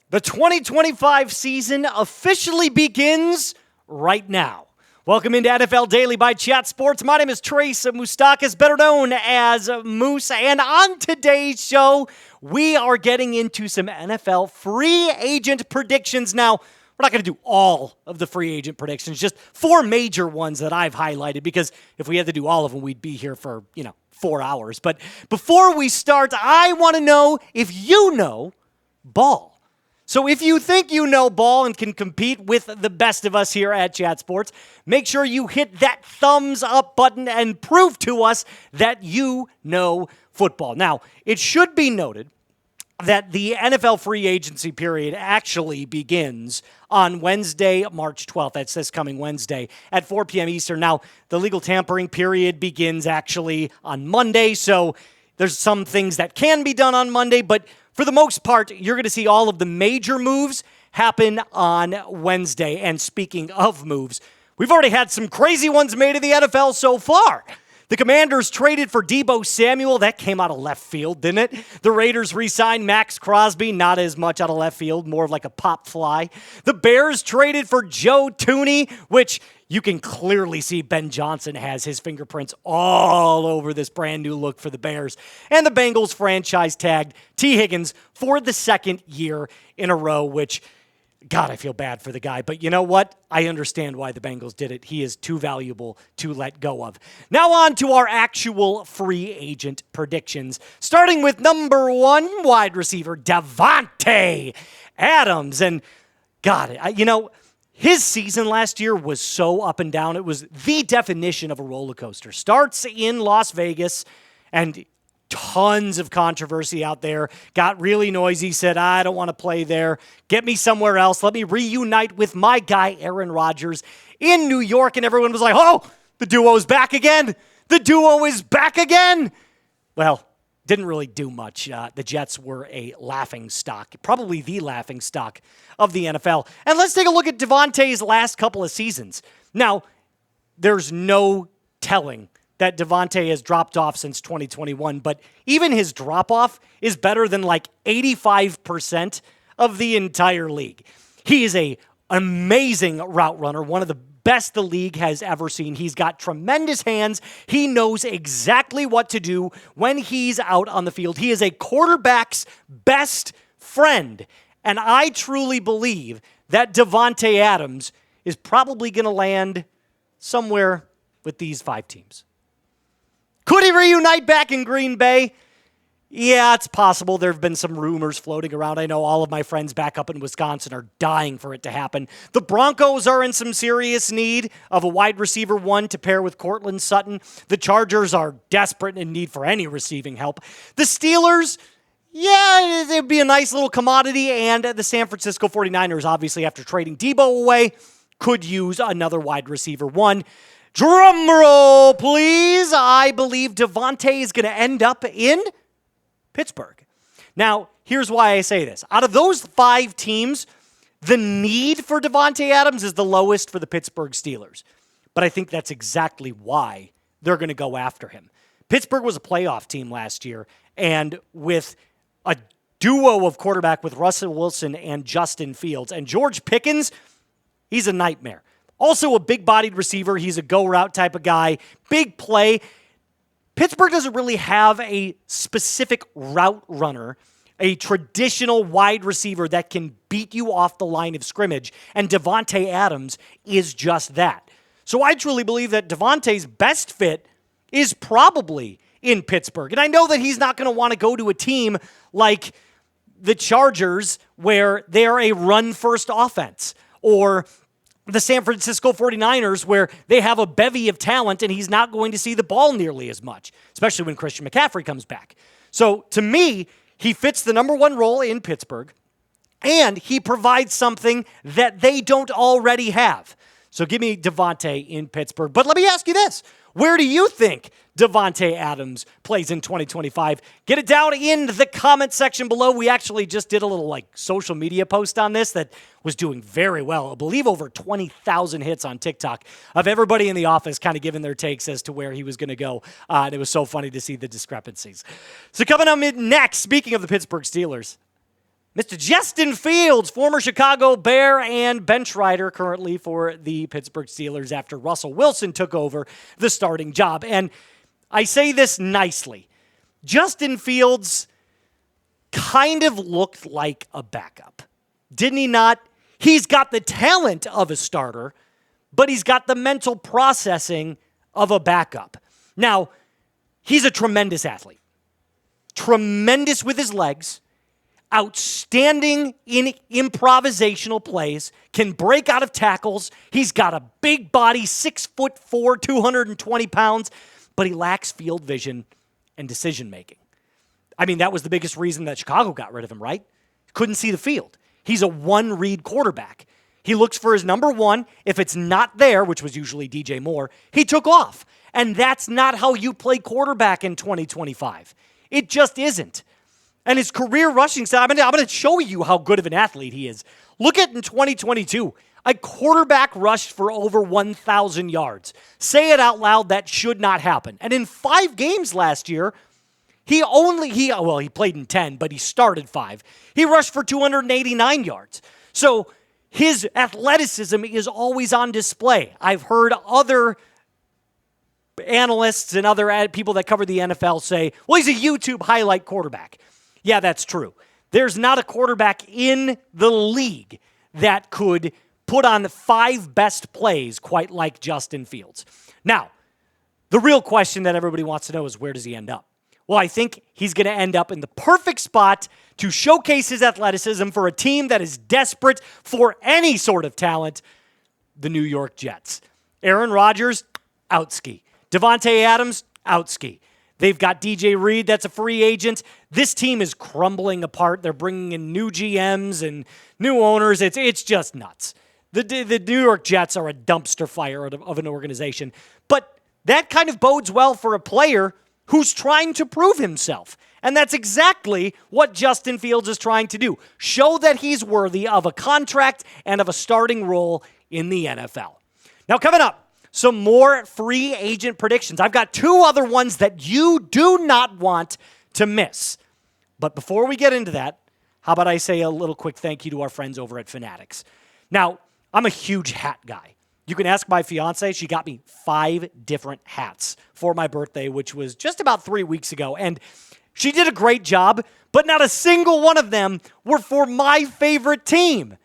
The 2025 season officially begins right now. Welcome into NFL Daily by Chat Sports. My name is Trace Moustakis, better known as Moose. And on today's show, we are getting into some NFL free agent predictions. Now, we're not going to do all of the free agent predictions, just four major ones that I've highlighted, because if we had to do all of them, we'd be here for, 4 hours. But before we start, I want to know if you know ball. So if you think you know ball and can compete with the best of us here at Chat Sports, make sure you hit that thumbs up button and prove to us that you know football. Now, it should be noted that the NFL free agency period actually begins on Wednesday, March 12th. That's this coming Wednesday at 4 p.m. Eastern. Now, the legal tampering period begins actually on Monday, so there's some things that can be done on Monday, but for the most part, you're going to see all of the major moves happen on Wednesday. And speaking of moves, we've already had some crazy ones made in the NFL so far. The Commanders traded for Deebo Samuel. That came out of left field, didn't it? The Raiders re-signed Max Crosby. Not as much out of left field, more of like a pop fly. The Bears traded for Joe Thuney, which you can clearly see Ben Johnson has his fingerprints all over this brand new look for the Bears. And the Bengals franchise tagged T. Higgins for the second year in a row, which, God, I feel bad for the guy. But you know what? I understand why the Bengals did it. He is too valuable to let go of. Now on to our actual free agent predictions. Starting with number one wide receiver, Davante Adams. And God, his season last year was so up and down. It was the definition of a roller coaster. Starts in Las Vegas, and tons of controversy out there. Got really noisy, said, I don't want to play there. Get me somewhere else. Let me reunite with my guy, Aaron Rodgers, in New York. And everyone was like, oh, the duo is back again. The duo is back again. Well, didn't really do much. The Jets were a laughing stock, probably the laughing stock of the NFL. And let's take a look at Davante's last couple of seasons. Now, there's no telling that Davante has dropped off since 2021, but even his drop-off is better than like 85% of the entire league. He is an amazing route runner, one of the best the league has ever seen. He's got tremendous hands. He knows exactly what to do when he's out on the field. He is a quarterback's best friend, and I truly believe that Davante Adams is probably going to land somewhere with these 5 teams. Could he reunite back in Green Bay? Yeah, it's possible. There have been some rumors floating around. I know all of my friends back up in Wisconsin are dying for it to happen. The Broncos are in some serious need of a wide receiver one to pair with Courtland Sutton. The Chargers are desperate in need for any receiving help. The Steelers, yeah, it'd be a nice little commodity. And the San Francisco 49ers, obviously, after trading Deebo away, could use another wide receiver one. Drum roll, please. I believe Davante is going to end up in Pittsburgh. Now, here's why I say this. Out of those 5 teams, the need for Davante Adams is the lowest for the Pittsburgh Steelers. But I think that's exactly why they're going to go after him. Pittsburgh was a playoff team last year, and with a duo of quarterback with Russell Wilson and Justin Fields, and George Pickens, he's a nightmare. Also a big-bodied receiver. He's a go-route type of guy. Big play. Pittsburgh doesn't really have a specific route runner, a traditional wide receiver that can beat you off the line of scrimmage, and Davante Adams is just that. So I truly believe that Davante's best fit is probably in Pittsburgh. And I know that he's not going to want to go to a team like the Chargers where they're a run-first offense, or the San Francisco 49ers, where they have a bevy of talent and he's not going to see the ball nearly as much, especially when Christian McCaffrey comes back. So to me, he fits the number one role in Pittsburgh, and he provides something that they don't already have. So give me Davante in Pittsburgh. But let me ask you this. Where do you think Davante Adams plays in 2025? Get it down in the comment section below. We actually just did a little social media post on this that was doing very well. I believe over 20,000 hits on TikTok of everybody in the office kind of giving their takes as to where he was going to go. And it was so funny to see the discrepancies. So coming up next, speaking of the Pittsburgh Steelers, Mr. Justin Fields, former Chicago Bear and bench rider currently for the Pittsburgh Steelers after Russell Wilson took over the starting job. And I say this nicely. Justin Fields kind of looked like a backup. Didn't he not? He's got the talent of a starter, but he's got the mental processing of a backup. Now, he's a tremendous athlete. Tremendous with his legs. Outstanding in improvisational plays, can break out of tackles. He's got a big body, 6'4", 220 pounds, but he lacks field vision and decision making. I mean, that was the biggest reason that Chicago got rid of him, right? Couldn't see the field. He's a one-read quarterback. He looks for his number one. If it's not there, which was usually DJ Moore, he took off. And that's not how you play quarterback in 2025. It just isn't. And his career rushing style, I'm going to show you how good of an athlete he is. Look at in 2022, a quarterback rushed for over 1,000 yards. Say it out loud, that should not happen. And in 5 games last year, he played in 10, but he started 5. He rushed for 289 yards. So his athleticism is always on display. I've heard other analysts and other people that cover the NFL say, well, he's a YouTube highlight quarterback. Yeah, that's true. There's not a quarterback in the league that could put on the 5 best plays quite like Justin Fields. Now, the real question that everybody wants to know is, where does he end up? Well, I think he's going to end up in the perfect spot to showcase his athleticism for a team that is desperate for any sort of talent, the New York Jets. Aaron Rodgers, outski. Davante Adams, outski. They've got DJ Reed, that's a free agent. This team is crumbling apart. They're bringing in new GMs and new owners. It's just nuts. The New York Jets are a dumpster fire of an organization. But that kind of bodes well for a player who's trying to prove himself. And that's exactly what Justin Fields is trying to do. Show that he's worthy of a contract and of a starting role in the NFL. Now, coming up, some more free agent predictions. I've got 2 other ones that you do not want to miss. But before we get into that, how about I say a little quick thank you to our friends over at Fanatics. Now, I'm a huge hat guy. You can ask my fiance. She got me 5 different hats for my birthday, which was just about 3 weeks ago. And she did a great job, but not a single one of them were for my favorite team.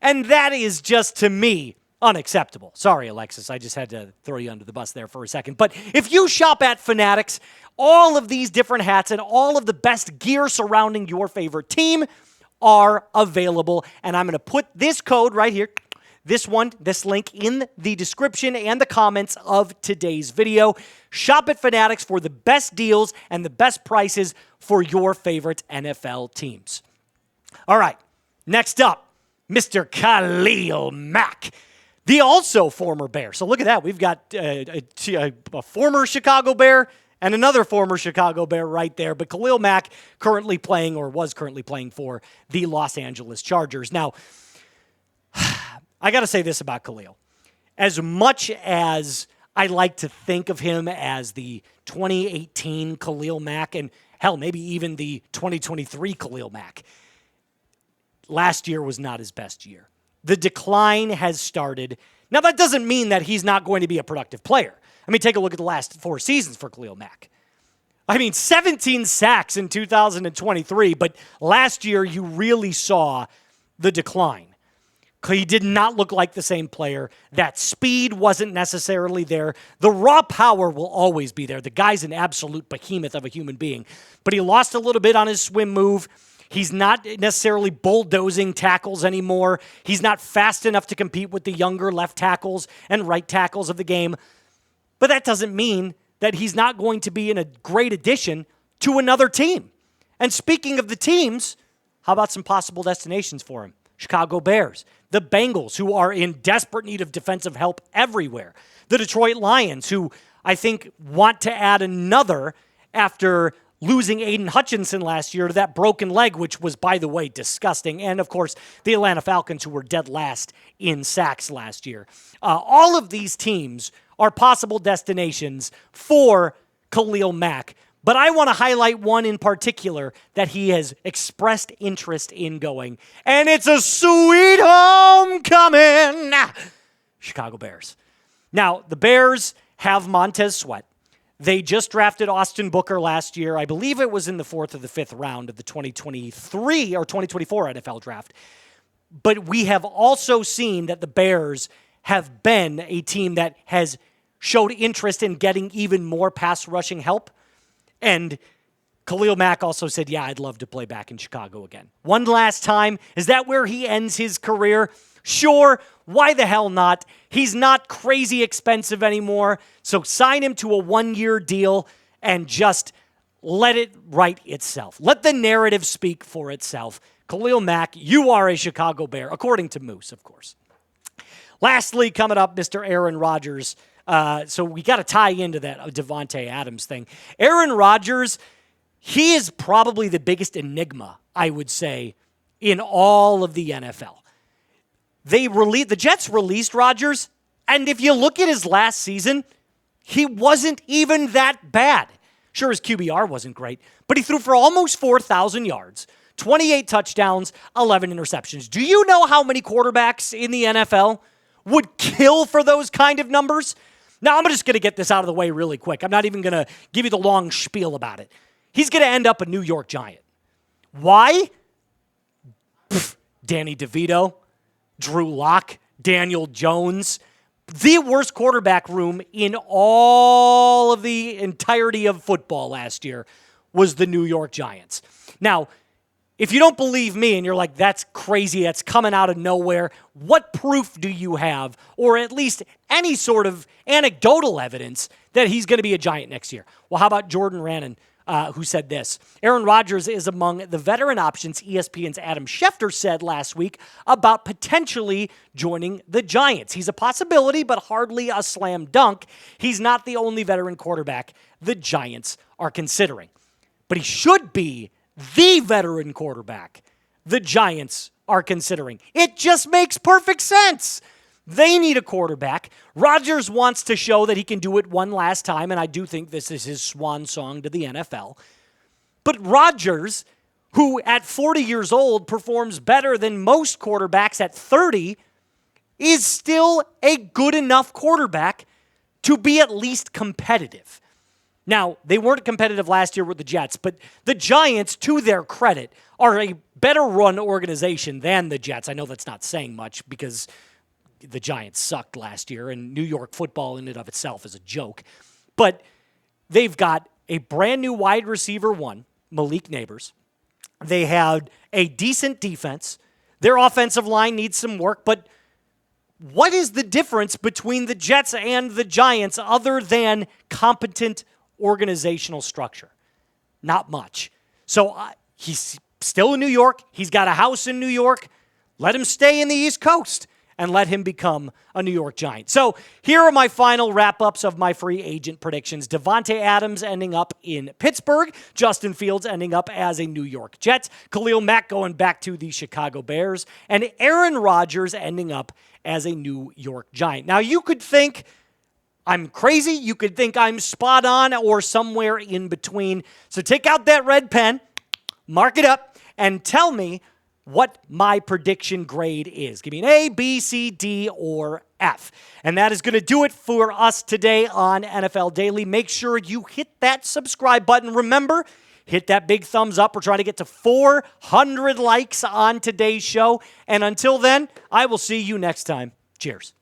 And that is just, to me, unacceptable. Sorry, Alexis. I just had to throw you under the bus there for a second. But if you shop at Fanatics, all of these different hats and all of the best gear surrounding your favorite team are available. And I'm going to put this code right here, this link in the description and the comments of today's video. Shop at Fanatics for the best deals and the best prices for your favorite NFL teams. All right, next up, Mr. Khalil Mack, the also former Bear. So look at that. We've got a former Chicago Bear and another former Chicago Bear right there. But Khalil Mack was currently playing for the Los Angeles Chargers. Now, I got to say this about Khalil. As much as I like to think of him as the 2018 Khalil Mack, and hell, maybe even the 2023 Khalil Mack, last year was not his best year. The decline has started. Now, that doesn't mean that he's not going to be a productive player. I mean, take a look at the last 4 seasons for Khalil Mack. I mean, 17 sacks in 2023, but last year you really saw the decline. He did not look like the same player. That speed wasn't necessarily there. The raw power will always be there. The guy's an absolute behemoth of a human being. But he lost a little bit on his swim move. He's not necessarily bulldozing tackles anymore. He's not fast enough to compete with the younger left tackles and right tackles of the game. But that doesn't mean that he's not going to be in a great addition to another team. And speaking of the teams, how about some possible destinations for him? Chicago Bears, the Bengals, who are in desperate need of defensive help everywhere, the Detroit Lions, who I think want to add another after losing Aiden Hutchinson last year to that broken leg, which was, by the way, disgusting. And, of course, the Atlanta Falcons, who were dead last in sacks last year. All of these teams are possible destinations for Khalil Mack. But I want to highlight one in particular that he has expressed interest in going. And it's a sweet homecoming. Chicago Bears. Now, the Bears have Montez Sweat. They just drafted Austin Booker last year. I believe it was in the 4th or the 5th round of the 2023 or 2024 NFL draft. But we have also seen that the Bears have been a team that has showed interest in getting even more pass rushing help. And Khalil Mack also said, yeah, I'd love to play back in Chicago again. One last time. Is that where he ends his career? Sure. Why the hell not? He's not crazy expensive anymore. So sign him to a 1-year deal and just let it write itself. Let the narrative speak for itself. Khalil Mack, you are a Chicago Bear, according to Moose, of course. Lastly, coming up, Mr. Aaron Rodgers. So we got to tie into that Davante Adams thing. Aaron Rodgers, he is probably the biggest enigma, I would say, in all of the NFL. The Jets released Rodgers, and if you look at his last season, he wasn't even that bad. Sure, his QBR wasn't great, but he threw for almost 4,000 yards, 28 touchdowns, 11 interceptions. Do you know how many quarterbacks in the NFL would kill for those kind of numbers? Now, I'm just going to get this out of the way really quick. I'm not even going to give you the long spiel about it. He's going to end up a New York Giant. Why? Danny DeVito, Drew Lock, Daniel Jones. The worst quarterback room in all of the entirety of football last year was the New York Giants. Now, if you don't believe me and you're like, that's crazy, that's coming out of nowhere, what proof do you have, or at least any sort of anecdotal evidence that he's going to be a Giant next year? Well, how about Jordan Raanan, who said this? Aaron Rodgers is among the veteran options ESPN's Adam Schefter said last week about potentially joining the Giants. He's a possibility, but hardly a slam dunk. He's not the only veteran quarterback the Giants are considering. But he should be the veteran quarterback the Giants are considering. It just makes perfect sense. They need a quarterback. Rodgers wants to show that he can do it one last time, and I do think this is his swan song to the NFL. But Rodgers, who at 40 years old performs better than most quarterbacks at 30, is still a good enough quarterback to be at least competitive. Now, they weren't competitive last year with the Jets, but the Giants, to their credit, are a better run organization than the Jets. I know that's not saying much because the Giants sucked last year, and New York football in and of itself is a joke. But they've got a brand new wide receiver one, Malik Neighbors. They had a decent defense. Their offensive line needs some work, but what is the difference between the Jets and the Giants other than competent organizational structure? Not much. So he's still in New York. He's got a house in New York. Let him stay in the East Coast and let him become a New York Giant. So here are my final wrap-ups of my free agent predictions. Davante Adams ending up in Pittsburgh. Justin Fields ending up as a New York Jet. Khalil Mack going back to the Chicago Bears. And Aaron Rodgers ending up as a New York Giant. Now, you could think I'm crazy. You could think I'm spot on or somewhere in between. So take out that red pen, mark it up, and tell me what my prediction grade is. Give me an A, B, C, D, or F. And that is going to do it for us today on NFL Daily. Make sure you hit that subscribe button. Remember, hit that big thumbs up. We're trying to get to 400 likes on today's show. And until then, I will see you next time. Cheers.